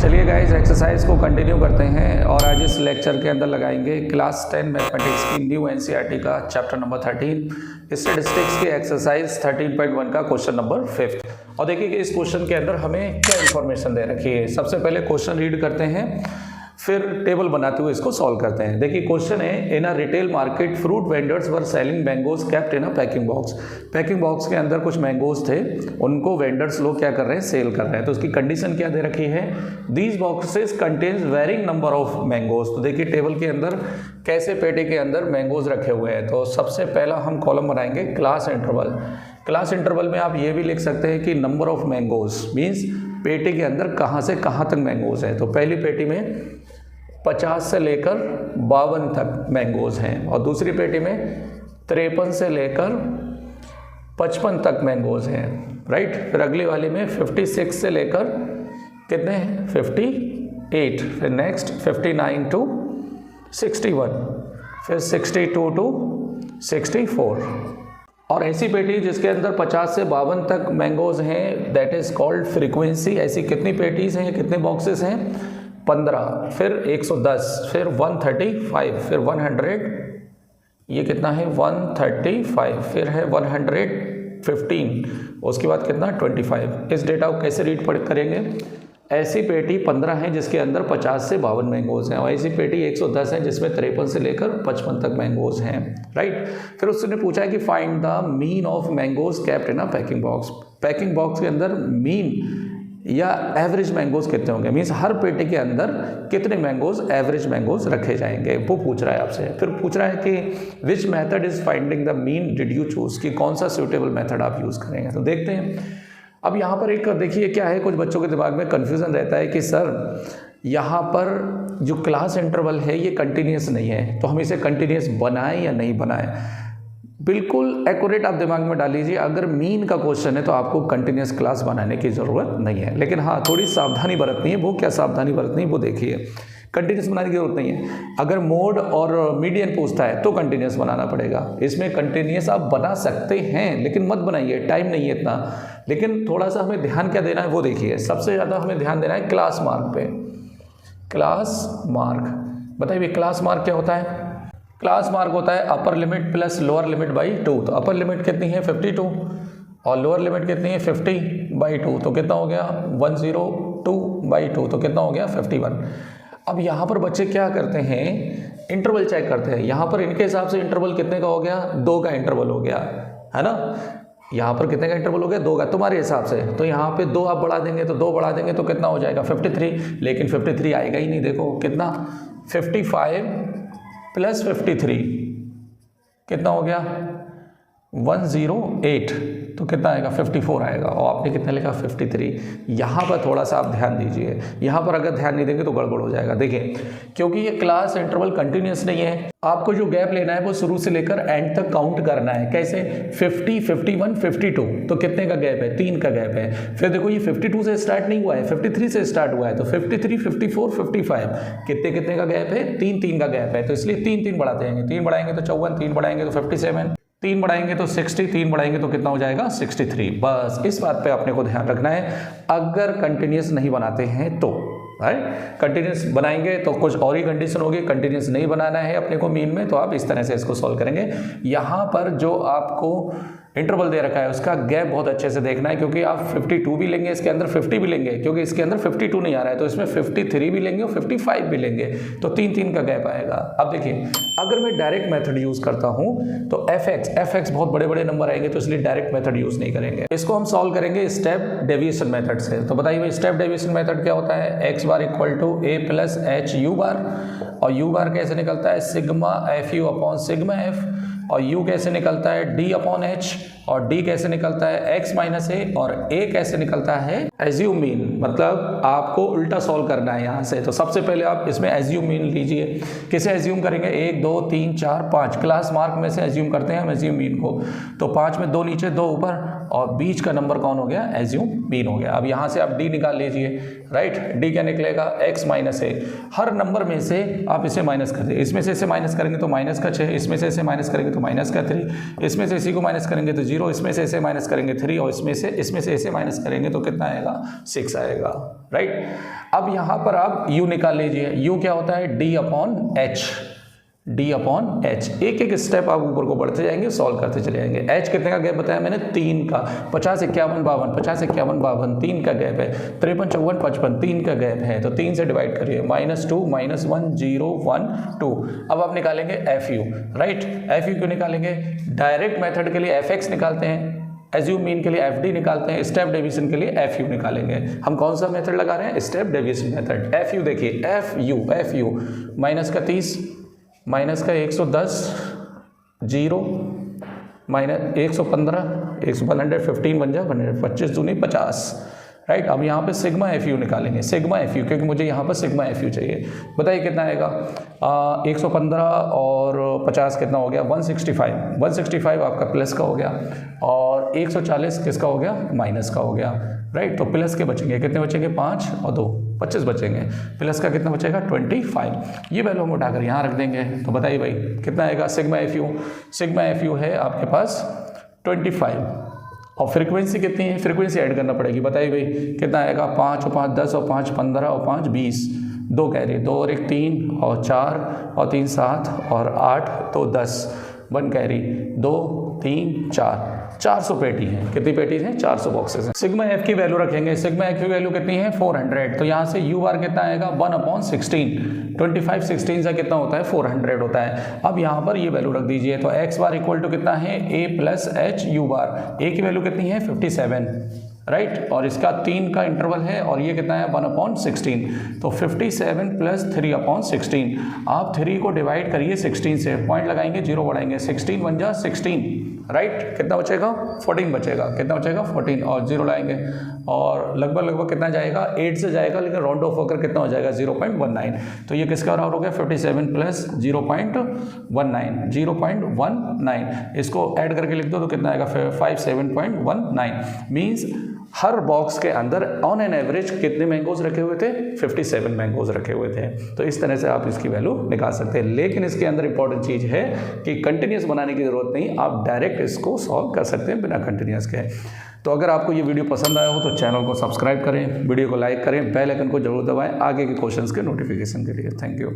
चलिए guys exercise को continue करते हैं और आज इस लेक्चर के अंदर लगाएंगे क्लास 10 मैथमेटिक्स की न्यू एनसीईआरटी का चैप्टर नंबर 13 स्टैटिस्टिक्स की एक्सरसाइज 13.1 का क्वेश्चन नंबर 5। और देखिए कि इस क्वेश्चन के अंदर हमें क्या इन्फॉर्मेशन दे रखी है। सबसे पहले क्वेश्चन रीड करते हैं, फिर टेबल बनाते हुए इसको सॉल्व करते हैं। देखिए क्वेश्चन है, in a retail market fruit vendors were selling mangoes kept in a packing box. Packing box के अंदर कुछ मैंगोज थे, उनको वेंडर्स लोग क्या कर रहे हैं, सेल कर रहे हैं। तो उसकी कंडीशन क्या दे रखी है, these boxes contains varying number of mangoes. तो देखिए टेबल के अंदर कैसे पेटी के अंदर मैंगोज रखे हुए हैं। तो सबसे पहला हम कॉलम बनाएंगे क्लास इंटरवल। क्लास इंटरवल में आप ये भी लिख सकते हैं कि नंबर ऑफ मैंगोज मीन्स पेटी के अंदर कहाँ से कहाँ तक मैंगोज है। तो पहली पेटी में 50 से लेकर 52 तक मैंगोज हैं और दूसरी पेटी में 53 से लेकर 55 तक मैंगोज हैं, राइट। फिर अगली वाली में 56 से लेकर कितने हैं, 58। फिर नेक्स्ट 59 टू 61, फिर 62 टू 64। और ऐसी पेटी जिसके अंदर 50 से 52 तक मैंगोज हैं, दैट इज कॉल्ड फ्रीक्वेंसी। ऐसी कितनी पेटीज हैं, कितने बॉक्सेस हैं, 15, फिर 110, फिर 135, फिर 100, ये कितना है 135, फिर है 115, उसके बाद कितना 25। इस डेटा को कैसे रीड करेंगे, ऐसी पेटी 15 है जिसके अंदर 50 से 52 मैंगोज हैं और ऐसी पेटी 110 है जिसमें 53 से लेकर 55 तक मैंगोज हैं, राइट। फिर उसने पूछा है कि find the mean of mangoes kept in a packing box. Packing box के अंदर मीन या एवरेज मैंगोज कितने होंगे, मीन्स हर पेटी के अंदर कितने मैंगोज, एवरेज मैंगोज रखे जाएंगे, वो पूछ रहा है आपसे। फिर पूछ रहा है कि which method is finding the mean did you choose, कि कौन सा सूटेबल मेथड आप यूज़ करेंगे। तो देखते हैं। अब यहाँ पर एक देखिए क्या है, कुछ बच्चों के दिमाग में कन्फ्यूज़न रहता है कि सर यहाँ पर जो क्लास इंटरवल है ये कंटिन्यूस नहीं है, तो हम इसे कंटिन्यूस बनाएं या नहीं बनाएं। बिल्कुल एक्यूरेट आप दिमाग में डाल लीजिए, अगर मीन का क्वेश्चन है तो आपको कंटिन्यूस क्लास बनाने की ज़रूरत नहीं है। लेकिन हाँ, थोड़ी सावधानी बरतनी है। वो क्या सावधानी बरतनी है वो देखिए। कंटिन्यूस बनाने की जरूरत नहीं है। अगर मोड और मीडियन पूछता है तो कंटिन्यूस बनाना पड़ेगा। इसमें कंटिन्यूस आप बना सकते हैं लेकिन मत बनाइए, टाइम नहीं है इतना। लेकिन थोड़ा सा हमें ध्यान क्या देना है वो देखिए। सबसे ज़्यादा हमें ध्यान देना है क्लास मार्क पे। क्लास मार्क बताइए, क्लास मार्क क्या होता है। क्लास मार्क होता है upper limit plus lower limit by 2। तो अपर लिमिट कितनी है 52 और लोअर लिमिट कितनी है 50/2। तो कितना हो गया 102/2। तो कितना हो गया 51। अब यहाँ पर बच्चे क्या करते हैं, इंटरवल चेक करते हैं। यहाँ पर इनके हिसाब से इंटरवल कितने का हो गया, 2 का इंटरवल हो गया, है ना। यहाँ पर कितने का इंटरवल हो गया, 2 का। तुम्हारे हिसाब से तो यहाँ पे 2 आप बढ़ा देंगे, तो 2 बढ़ा देंगे तो कितना हो जाएगा 53। लेकिन 53 आएगा ही नहीं। देखो कितना 55 प्लस 53 कितना हो गया 108। तो कितना आएगा 54 आएगा। और आपने कितना लिखा 53। यहाँ पर थोड़ा सा आप ध्यान दीजिए। यहाँ पर अगर ध्यान नहीं देंगे तो गड़बड़ हो जाएगा। देखिए क्योंकि ये क्लास इंटरवल कंटिन्यूस नहीं है, आपको जो गैप लेना है वो शुरू से लेकर एंड तक काउंट करना है। कैसे 50, 51, 52। तो कितने का गैप है, 3 का गैप है। फिर देखो ये 52 से स्टार्ट नहीं हुआ है, 53 से स्टार्ट हुआ है। तो 53, 54, 55 कितने कितने का गैप है, 3 का गैप है। तो इसलिए 3 बढ़ाते हैं। 3 बढ़ाएंगे तो 54, 3 बढ़ाएंगे तो 57, 3 बढ़ाएंगे तो 60, 3 बढ़ाएंगे तो कितना हो जाएगा 63। बस इस बात पे अपने को ध्यान रखना है। अगर कंटिन्यूस नहीं बनाते हैं तो राइट, कंटिन्यूस बनाएंगे तो कुछ और ही कंडीशन होगी। कंटिन्यूस नहीं बनाना है अपने को मीन में, तो आप इस तरह से इसको सॉल्व करेंगे। यहाँ पर जो आपको इंटरवल दे रखा है उसका गैप बहुत अच्छे से देखना है, क्योंकि आप 52 भी लेंगे, इसके अंदर 50 भी लेंगे, क्योंकि इसके अंदर 52 नहीं आ रहा है, तो इसमें 53 भी लेंगे और 55 भी लेंगे, तो 3 का गैप आएगा। अब देखिए अगर मैं डायरेक्ट मेथड यूज करता हूं तो fx बहुत बड़े बड़े नंबर आएंगे, तो इसलिए डायरेक्ट मेथड यूज नहीं करेंगे। इसको हम सॉल्व करेंगे स्टेप डेविएशन मेथड से। तो बताइए भाई स्टेप डेविएशन मेथड क्या होता है, x bar equal to a plus H U bar, और u बार कैसे निकलता है sigma F U upon sigma F, और u कैसे निकलता है d अपॉन h, और d कैसे निकलता है x माइनस a, और a कैसे निकलता है एज्यूम मीन। मतलब आपको उल्टा सॉल्व करना है यहाँ से। तो सबसे पहले आप इसमें एज्यूम मीन लीजिए। किसे एज्यूम करेंगे, 1 2 3 4 5 क्लास मार्क में से एज्यूम करते हैं हम एज्यूम मीन को। तो 5 में 2 नीचे 2 ऊपर और बीच का नंबर कौन हो गया, एज्यूम मीन हो गया। अब यहाँ से आप डी निकाल लीजिए, राइट। डी क्या निकलेगा, x माइनस ए। हर नंबर में से आप इसे माइनस कर दें, इसमें से इसे माइनस करेंगे तो माइनस का 6, इसमें से इसे माइनस करेंगे तो माइनस का 3, इसमें से इसी को माइनस करेंगे तो 0, इसमें से इसे माइनस करेंगे 3 और इसमें से इसे माइनस करेंगे तो कितना आएगा, 6 आएगा, राइट। अब यहाँ पर आप u निकाल लीजिए। u क्या होता है, d upon H, d upon H. एक एक स्टेप आप ऊपर को बढ़ते जाएंगे, सॉल्व करते चले जाएंगे। h कितने का गैप बताया मैंने, 3 का। 50 51 52, 50 51 52, 3 का गैप है। 53 54 55, 3 का गैप है, तो 3 से डिवाइड करिए, -2 -1 0 1 2। अब आप निकालेंगे FU, राइट। FU क्यों निकालेंगे, डायरेक्ट मेथड के लिए FX निकालते हैं, एज्यूम मीन के लिए FD निकालते हैं, स्टेप डेविएशन के लिए FU निकालेंगे। हम कौन सा मेथड लगा रहे हैं, स्टेप डेविएशन मेथड। FU देखिए, FU माइनस का 30, माइनस का 110, 0 माइनस 115, 115 बन जाए 125 दूनी 50, राइट। अब यहाँ पे सिग्मा FU निकालेंगे, सिग्मा FU, क्योंकि मुझे यहाँ पर सिग्मा FU चाहिए। बताइए कितना आएगा, 115 और 50 कितना हो गया, 165। 165 आपका प्लस का हो गया और 140 किसका हो गया, माइनस का हो गया, राइट। तो प्लस के बचेंगे, कितने बचेंगे, 5 और 2 25 बचेंगे। प्लस का कितना बचेगा, 25। ये वैल्यू हम उठाकर यहाँ रख देंगे। तो बताइए भाई कितना आएगा सिग्मा FU। सिग्मा FU है आपके पास 25 और फ्रीक्वेंसी कितनी है, फ्रीक्वेंसी ऐड करना पड़ेगी। बताइए भाई कितना आएगा, 5 और 5 10 और 5 15 और 5 20, 2 कैरी, 2 और 1 3 और 4 और 3 7 और 8 तो 10, 1 कैरी, 2 3 4, 400 पेटी है। कितनी पेटी हैं, 400 बॉक्सेस हैं। सिग्मा F की वैल्यू रखेंगे, सिग्मा F की वैल्यू कितनी है, 400। तो यहाँ से U बार कितना आएगा, 1/16, 25 16 से कितना होता है, 400 होता है। अब यहाँ पर ये वैल्यू रख दीजिए, तो x बार इक्वल टू कितना है, a plus H U bar. a की वैल्यू कितनी है, 57, राइट। और इसका 3 का इंटरवल है और ये कितना है, 1/16, तो 57 प्लस 3/16। आप 3 को डिवाइड करिए 16 से, पॉइंट लगाएंगे, 0 बढ़ाएंगे, 16 1 जा 16, राइट। कितना बचेगा, 14 बचेगा, कितना बचेगा 14 और 0 लाएंगे और लगभग कितना जाएगा, 8 से जाएगा, लेकिन राउंड ऑफ होकर कितना हो जाएगा, 0.19। तो ये किसका बराबर हो गया, 57 प्लस 0.19, 0.19। इसको ऐड करके लिख दो तो कितना आएगा, 57.19। मीन्स हर बॉक्स के अंदर ऑन एन एवरेज कितने मैंगोज रखे हुए थे, 57 मैंगोज रखे हुए थे। तो इस तरह से आप इसकी वैल्यू निकाल सकते हैं। लेकिन इसके अंदर इंपॉर्टेंट चीज़ है कि कंटिन्यूस बनाने की जरूरत नहीं, आप डायरेक्ट इसको सॉल्व कर सकते हैं बिना कंटिन्यूस के। तो अगर आपको ये वीडियो पसंद आया हो तो चैनल को सब्सक्राइब करें, वीडियो को लाइक करें, बेल आइकन को जरूर दबाएं आगे के क्वेश्चंस के नोटिफिकेशन के लिए। Thank you.